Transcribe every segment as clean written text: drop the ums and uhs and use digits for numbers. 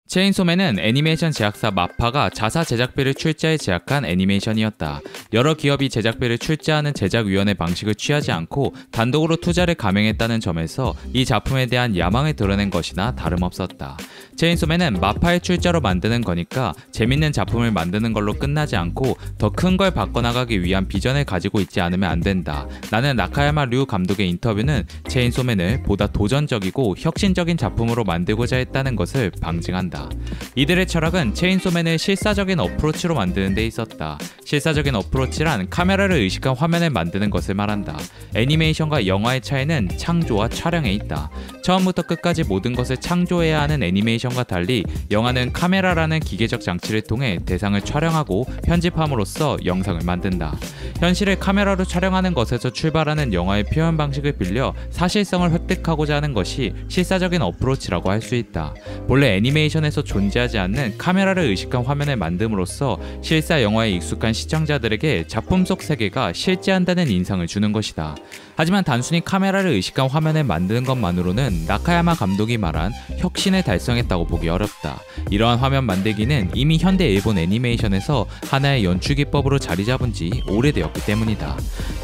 체인소맨은 애니메이션 제작사 마파가 자사 제작비를 출자해 제작한 애니메이션이었다. 여러 기업이 제작비를 출자하는 제작위원회 방식을 취하지 않고 단독으로 투자를 감행했다는 점에서 이 작품에 대한 야망을 드러낸 것이나 다름없었다. 체인소맨은 마파의 출자로 만드는 거니까 재밌는 작품을 만드는 걸로 끝나지 않고 더 큰 걸 바꿔나가기 위한 비전을 가지고 있지 않으면 안 된다. 라는 나카야마 류 감독의 인터뷰는 체인소맨을 보다 도전적이고 혁신적인 작품으로 만들고자 했다는 것을 방증한다. 이들의 철학은 체인소맨을 실사적인 어프로치로 만드는 데 있었다. 실사적인 어프로치란 카메라를 의식한 화면을 만드는 것을 말한다. 애니메이션과 영화의 차이는 창조와 촬영에 있다. 처음부터 끝까지 모든 것을 창조해야 하는 애니메이션과 달리 영화는 카메라라는 기계적 장치를 통해 대상을 촬영하고 편집함으로써 영상을 만든다. 현실을 카메라로 촬영하는 것에서 출발하는 영화의 표현 방식을 빌려 사실성을 획득하고자 하는 것이 실사적인 어프로치라고 할 수 있다. 본래 애니메이션에서 존재하지 않는 카메라를 의식한 화면을 만듦으로써 실사 영화에 익숙한 시청자들에게 작품 속 세계가 실제한다는 인상을 주는 것이다. 하지만 단순히 카메라를 의식한 화면을 만드는 것만으로는 나카야마 감독이 말한 혁신을 달성했다고 보기 어렵다. 이러한 화면 만들기는 이미 현대 일본 애니메이션에서 하나의 연출 기법으로 자리 잡은 지 오래되었기 때문이다.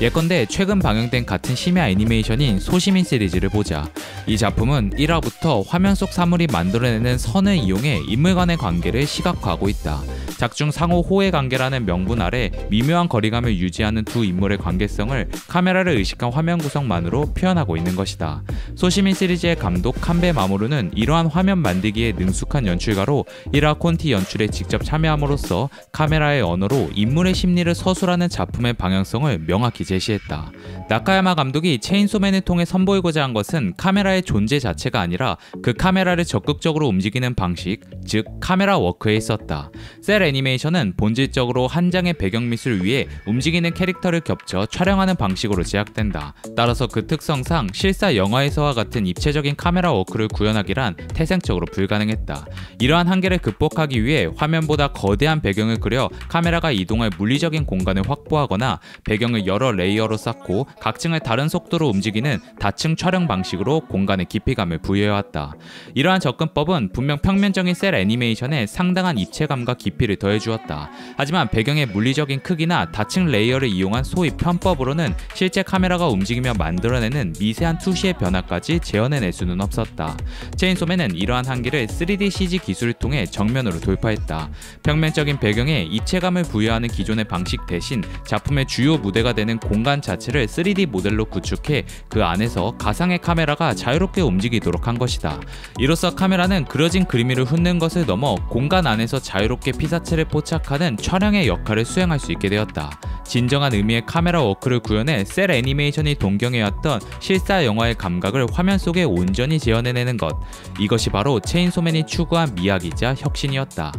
예컨대 최근 방영된 같은 심야 애니메이션인 소시민 시리즈를 보자. 이 작품은 1화부터 화면 속 사물이 만들어내는 선을 이용해 인물 간의 관계를 시각화하고 있다. 작중 상호 호혜 관계라는 명분 아래 미묘한 거리감을 유지하는 두 인물의 관계성을 카메라를 의식한 화면 구성만으로 표현하고 있는 것이다. 소시민 시리즈의 감독 칸베 마모루는 이러한 화면 만들기에 능숙한 연출가로 1화 콘티 연출에 직접 참여함으로써 카메라의 언어로 인물의 심리를 서술하는 작품의 방향성을 명확히 제시했다. 나카야마 감독이 체인소맨을 통해 선보이고자 한 것은 카메라의 존재 자체가 아니라 그 카메라를 적극적으로 움직이는 방식, 즉 카메라 워크에 있었다. 셀 애니메이션은 본질적으로 한 장의 배경 미술 위에 움직이는 캐릭터를 겹쳐 촬영하는 방식으로 제작된다. 따라서 그 특성상 실사 영화에서와 같은 입체적인 카메라 워크를 구현하기란 태생적으로 불가능했다. 이러한 한계를 극복하기 위해 화면보다 거대한 배경을 그려 카메라가 이동할 물리적인 공간을 확보하거나 배경을 여러 레이어로 쌓고 각 층을 다른 속도로 움직이는 다층 촬영 방식으로 공간의 깊이감을 부여해왔다. 이러한 접근법은 분명 평면적인 셀 애니메이션에 상당한 입체감과 깊이를 더해주었다. 하지만 배경의 물리적인 크기나 다층 레이어를 이용한 소위 편법으로는 실제 카메라가 움직이며 만들어내는 미세한 투시의 변화까지 재현해낼 수는 없었다. 체인소맨은 이러한 한계를 3D CG 기술을 통해 정면으로 돌파했다. 평면적인 배경에 입체감을 부여하는 기존의 방식 대신 작품의 주요 무대가 되는 공간 자체를 3D 모델로 구축해 그 안에서 가상의 카메라가 자유롭게 움직이도록 한 것이다. 이로써 카메라는 그려진 그림 위를 훑는 것을 넘어 공간 안에서 자유롭게 피사체를 포착하는 촬영의 역할을 수행할 수 있게 되었다. 진정한 의미의 카메라 워크를 구현해 셀 애니메이션이 동경해왔던 실사 영화의 감각을 화면 속에 온전히 재현해내는 것, 이것이 바로 체인소맨이 추구한 미학이자 혁신이었다.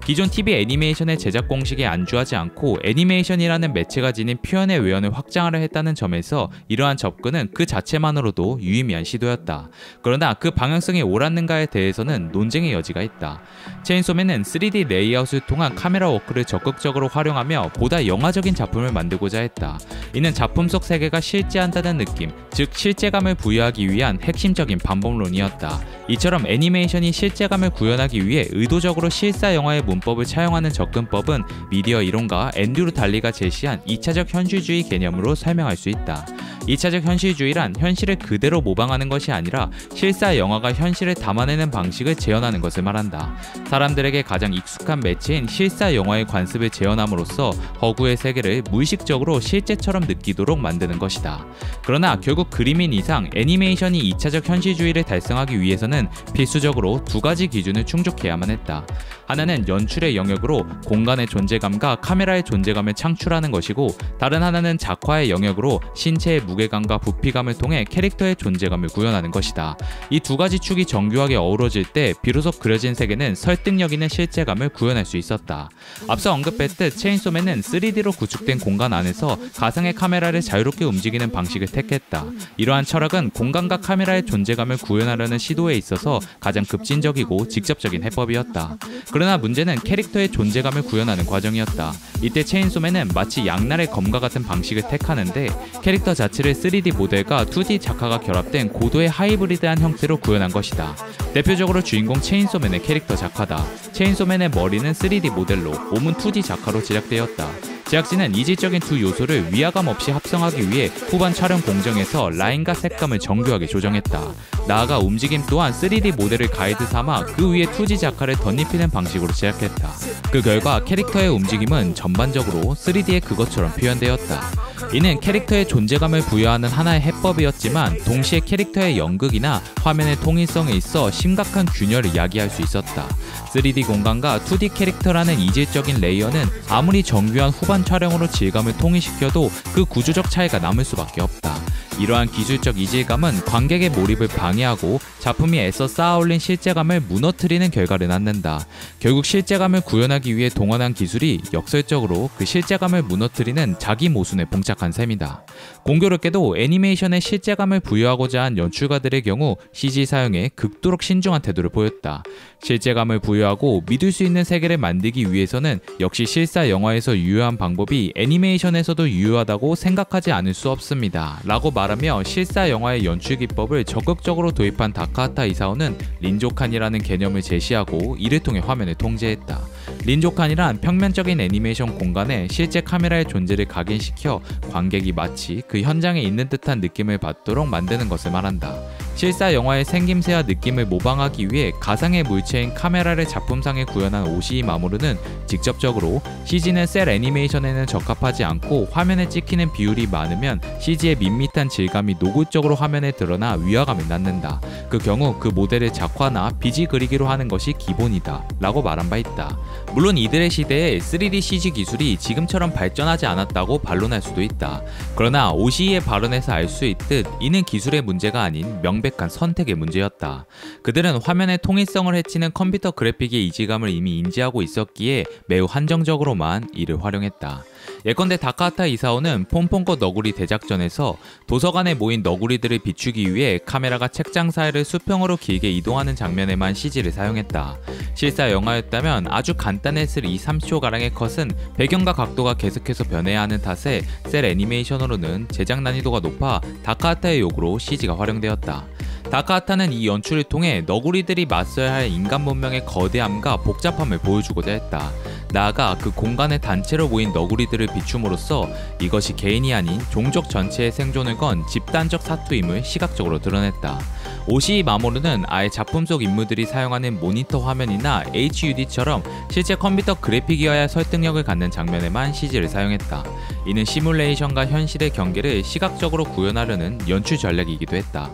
기존 TV 애니메이션의 제작 공식에 안주하지 않고 애니메이션이라는 매체가 지닌 표현의 외연을 확장하려 했다는 점에서 이러한 접근은 그 자체만으로도 유의미한 시도였다. 그러나 그 방향성이 옳았는가에 대해서는 논쟁의 여지가 있다. 체인소맨은 3D 레이아웃을 통한 카메라 워크를 적극적으로 활용하며 보다 영화적인 작품을 만들고자 했다. 이는 작품 속 세계가 실제한다는 느낌, 즉 실제감을 부여하기 위한 핵심적인 반복론이었다. 이처럼 애니메이션이 실제감을 구현하기 위해 의도적으로 실사 영화의 문법을 차용하는 접근법은 미디어 이론가 앤드류 달리가 제시한 2차적 현실주의 개념으로 설명할 수 있다. 2차적 현실주의란 현실을 그대로 모방하는 것이 아니라 실사 영화가 현실을 담아내는 방식을 재현하는 것을 말한다. 사람들에게 가장 익숙한 매체인 실사 영화의 관습을 재현함으로써 허구의 세계를 무의식적으로 실제처럼 느끼도록 만드는 것이다. 그러나 결국 그림인 이상 애니메이션이 2차적 현실주의를 달성하기 위해서는 필수적으로 두 가지 기준을 충족해야만 했다. 하나는 연출의 영역으로 공간의 존재감과 카메라의 존재감을 창출하는 것이고, 다른 하나는 작화의 영역으로 신체의 무게감과 부피감을 통해 캐릭터의 존재감을 구현하는 것이다. 이 두 가지 축이 정교하게 어우러질 때 비로소 그려진 세계는 설득력 있는 실제감을 구현할 수 있었다. 앞서 언급했듯 체인소맨은 3D로 구축된 제작된 공간 안에서 가상의 카메라를 자유롭게 움직이는 방식을 택했다. 이러한 철학은 공간과 카메라의 존재감을 구현하려는 시도에 있어서 가장 급진적이고 직접적인 해법이었다. 그러나 문제는 캐릭터의 존재감을 구현하는 과정이었다. 이때 체인소맨은 마치 양날의 검과 같은 방식을 택하는데 캐릭터 자체를 3D 모델과 2D 작화가 결합된 고도의 하이브리드한 형태로 구현한 것이다. 대표적으로 주인공 체인소맨의 캐릭터 작화다. 체인소맨의 머리는 3D 모델로, 몸은 2D 작화로 제작되었다. 제작진은 이질적인 두 요소를 위화감 없이 합성하기 위해 후반 촬영 공정에서 라인과 색감을 정교하게 조정했다. 나아가 움직임 또한 3D 모델을 가이드 삼아 그 위에 2D 작화를 덧입히는 방식으로 제작했다. 그 결과 캐릭터의 움직임은 전반적으로 3D의 그것처럼 표현되었다. 이는 캐릭터의 존재감을 부여하는 하나의 해법이었지만 동시에 캐릭터의 연극이나 화면의 통일성에 있어 심각한 균열을 야기할 수 있었다. 3D 공간과 2D 캐릭터라는 이질적인 레이어는 아무리 정교한 후반 촬영으로 질감을 통일시켜도 그 구조적 차이가 남을 수밖에 없다. 이러한 기술적 이질감은 관객의 몰입을 방해하고 작품이 애써 쌓아올린 실제감을 무너뜨리는 결과를 낳는다. 결국 실제감을 구현하기 위해 동원한 기술이 역설적으로 그 실제감을 무너뜨리는 자기 모순에 봉착한 셈이다. 공교롭게도 애니메이션에 실제감을 부여하고자 한 연출가들의 경우 CG 사용에 극도로 신중한 태도를 보였다. 실제감을 부여하고 믿을 수 있는 세계를 만들기 위해서는 역시 실사 영화에서 유효한 방법이 애니메이션에서도 유효하다고 생각하지 않을 수 없습니다. 라고 말하며 실사 영화의 연출 기법을 적극적으로 도입한 다카하타 이사오는 린조칸이라는 개념을 제시하고 이를 통해 화면을 통제했다. 린조칸이란 평면적인 애니메이션 공간에 실제 카메라의 존재를 각인시켜 관객이 마치 그 현장에 있는 듯한 느낌을 받도록 만드는 것을 말한다. 실사 영화의 생김새와 느낌을 모방하기 위해 가상의 물체인 카메라를 작품상에 구현한 오시이 마모루는 직접적으로 CG는 셀 애니메이션에는 적합하지 않고 화면에 찍히는 비율이 많으면 CG의 밋밋한 질감이 노골적으로 화면에 드러나 위화감을 낳는다. 그 경우 그 모델을 작화나 BG 그리기로 하는 것이 기본이다 라고 말한 바 있다. 물론 이들의 시대에 3D CG 기술이 지금처럼 발전하지 않았다고 반론할 수도 있다. 그러나 오시이의 발언에서 알 수 있듯 이는 기술의 문제가 아닌 명백한 선택의 문제였다. 그들은 화면의 통일성을 해치는 컴퓨터 그래픽의 이질감을 이미 인지하고 있었기에 매우 한정적으로만 이를 활용했다. 예컨대 다카하타 이사오는 폼폼코 너구리 대작전에서 도서관에 모인 너구리들을 비추기 위해 카메라가 책장 사이를 수평으로 길게 이동하는 장면에만 CG를 사용했다. 실사 영화였다면 아주 간단했을 이 30초가량의 컷은 배경과 각도가 계속해서 변해야 하는 탓에 셀 애니메이션으로는 제작 난이도가 높아 다카하타의 요구로 CG가 활용되었다. 다카하타는 이 연출을 통해 너구리들이 맞서야 할 인간 문명의 거대함과 복잡함을 보여주고자 했다. 나아가 그 공간에 단체로 모인 너구리들을 비춤으로써 이것이 개인이 아닌 종족 전체의 생존을 건 집단적 사투임을 시각적으로 드러냈다. 오시이 마모루는 아예 작품 속 인물들이 사용하는 모니터 화면이나 HUD처럼 실제 컴퓨터 그래픽이어야 할 설득력을 갖는 장면에만 CG를 사용했다. 이는 시뮬레이션과 현실의 경계를 시각적으로 구현하려는 연출 전략이기도 했다.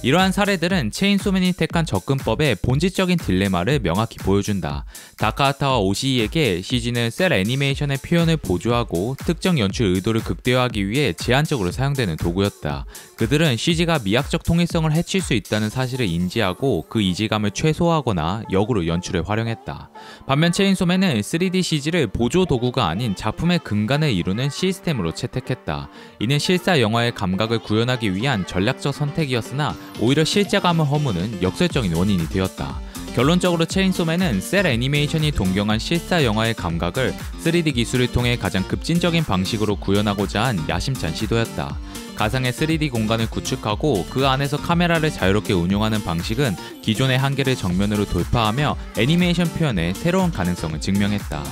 이러한 사례들은 체인소맨이 택한 접근법의 본질적인 딜레마를 명확히 보여준다. 다카하타와 오시이에게 CG는 셀 애니메이션의 표현을 보조하고 특정 연출 의도를 극대화하기 위해 제한적으로 사용되는 도구였다. 그들은 CG가 미학적 통일성을 해칠 수 있다는 사실을 인지하고 그 이질감을 최소화하거나 역으로 연출에 활용했다. 반면 체인소맨은 3D CG를 보조 도구가 아닌 작품의 근간을 이루는 시스템으로 채택했다. 이는 실사 영화의 감각을 구현하기 위한 전략적 선택이었으나 오히려 실제감을 허무는 역설적인 원인이 되었다. 결론적으로 체인소맨은 셀 애니메이션이 동경한 실사 영화의 감각을 3D 기술을 통해 가장 급진적인 방식으로 구현하고자 한 야심찬 시도였다. 가상의 3D 공간을 구축하고 그 안에서 카메라를 자유롭게 운용하는 방식은 기존의 한계를 정면으로 돌파하며 애니메이션 표현의 새로운 가능성을 증명했다.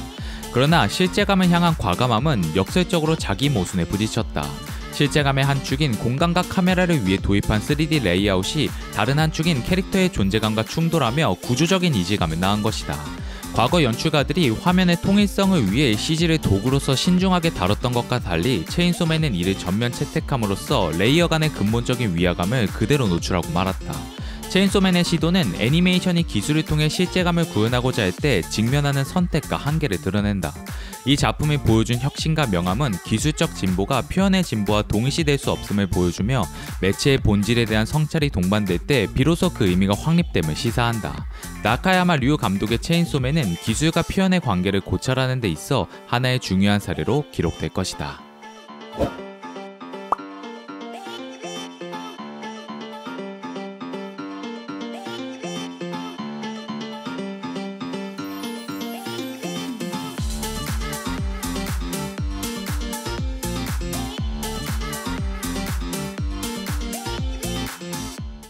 그러나 실제감을 향한 과감함은 역설적으로 자기 모순에 부딪혔다. 실제감의 한 축인 공간과 카메라를 위해 도입한 3D 레이아웃이 다른 한 축인 캐릭터의 존재감과 충돌하며 구조적인 이질감을 낳은 것이다. 과거 연출가들이 화면의 통일성을 위해 CG를 도구로서 신중하게 다뤘던 것과 달리 체인소맨은 이를 전면 채택함으로써 레이어 간의 근본적인 위화감을 그대로 노출하고 말았다. 체인소맨의 시도는 애니메이션이 기술을 통해 실제감을 구현하고자 할 때 직면하는 선택과 한계를 드러낸다. 이 작품이 보여준 혁신과 명암은 기술적 진보가 표현의 진보와 동일시될 수 없음을 보여주며 매체의 본질에 대한 성찰이 동반될 때 비로소 그 의미가 확립됨을 시사한다. 나카야마 류 감독의 체인소맨은 기술과 표현의 관계를 고찰하는 데 있어 하나의 중요한 사례로 기록될 것이다.